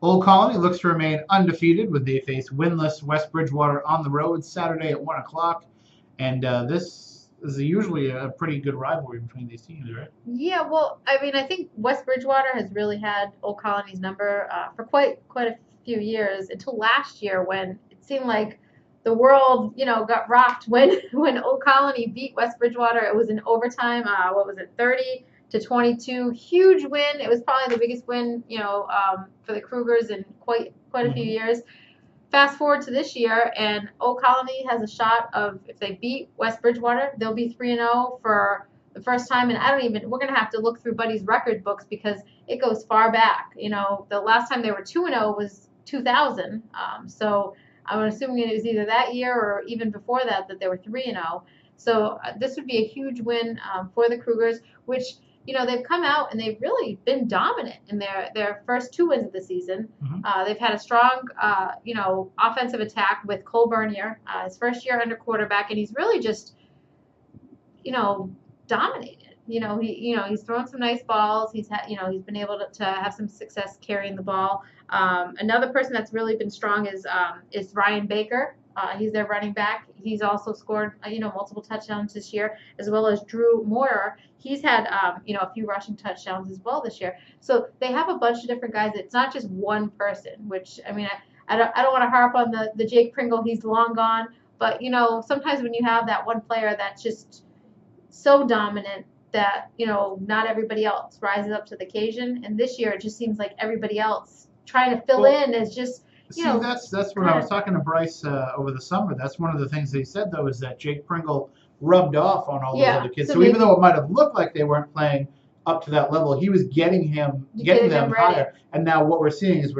Old Colony looks to remain undefeated with they face winless West Bridgewater on the road Saturday at 1 o'clock. And this is usually a pretty good rivalry between these teams, right? Yeah, well, I mean, I think West Bridgewater has really had Old Colony's number for quite a few years until last year when it seemed like the world, got rocked when when Old Colony beat West Bridgewater. It was in overtime. What was it, 30-22? Huge win. It was probably the biggest win, for the Krugers in quite a few years. Fast forward to this year, and Old Colony has a shot of, if they beat West Bridgewater, they'll be 3-0 for the first time. And we're going to have to look through Buddy's record books because it goes far back. The last time they were 2-0 was 2000. So I'm assuming it was either that year or even before that they were 3-0. So this would be a huge win for the Krugers, which they've come out and they've really been dominant in their first 2 wins of the season. They've had a strong, offensive attack with Cole Bernier, his first year under quarterback, and he's really just, dominated. He's thrown some nice balls. He's been able to have some success carrying the ball. Another person that's really been strong is Ryan Baker. He's their running back. He's also scored, multiple touchdowns this year, as well as Drew Moyer. He's had, a few rushing touchdowns as well this year. So they have a bunch of different guys. It's not just one person, which, I don't want to harp on the Jake Pringle. He's long gone. But, sometimes when you have that one player that's just so dominant that, not everybody else rises up to the occasion. And this year it just seems like everybody else trying to fill in is just, that's what I was talking to Bryce over the summer. That's one of the things they said, though, is that Jake Pringle rubbed off on all those other kids. So even though it might have looked like they weren't playing up to that level, he was getting them higher. And now what we're seeing is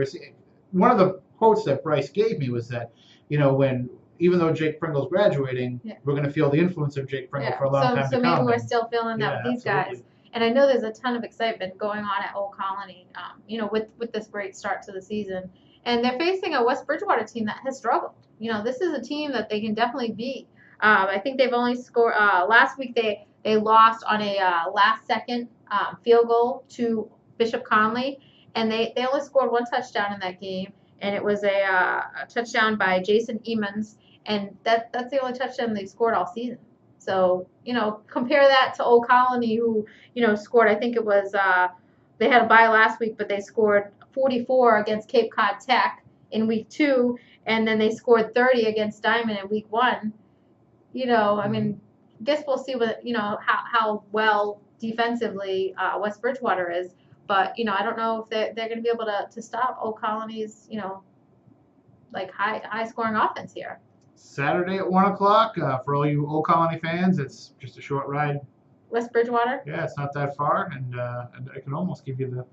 one of the quotes that Bryce gave me was that, even though Jake Pringle's graduating, we're going to feel the influence of Jake Pringle for a long time to come. So maybe we're still feeling that with these guys. And I know there's a ton of excitement going on at Old Colony, with this great start to the season. And they're facing a West Bridgewater team that has struggled. This is a team that they can definitely beat. I think they've only scored last week. They lost on a last-second field goal to Bishop Conley, and they only scored 1 touchdown in that game, and it was a touchdown by Jason Emmons, and that's the only touchdown they've scored all season. So compare that to Old Colony, who scored. I think it was they had a bye last week, but they scored 44 against Cape Cod Tech in week 2, and then they scored 30 against Diamond in week 1. I guess we'll see what how well defensively West Bridgewater is, but I don't know if they're going to be able to stop Old Colony's like high scoring offense here. Saturday at 1 o'clock for all you Old Colony fans. It's just a short ride. West Bridgewater. Yeah, it's not that far, and I can almost give you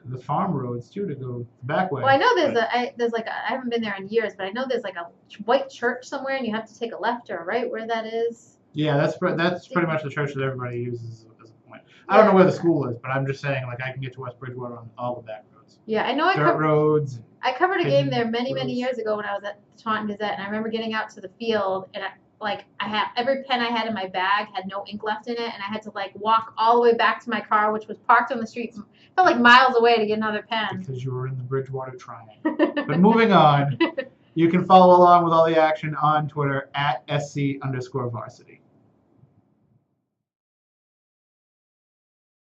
the farm roads too to go the back way. Well, I know I haven't been there in years, but I know there's like a white church somewhere, and you have to take a left or a right where that is. Yeah, that's pretty much the church that everybody uses as a point. I don't know where the school is, but I'm just saying I can get to West Bridgewater on all the back roads. Yeah, I know. Dirt roads. I covered a game there many years ago when I was at the Taunton Gazette, and I remember getting out to the field, and I had every pen I had in my bag had no ink left in it, and I had to walk all the way back to my car, which was parked on the street. Felt like miles away to get another pen. Because you were in the Bridgewater Triangle. But moving on, you can follow along with all the action on Twitter at @SC_varsity.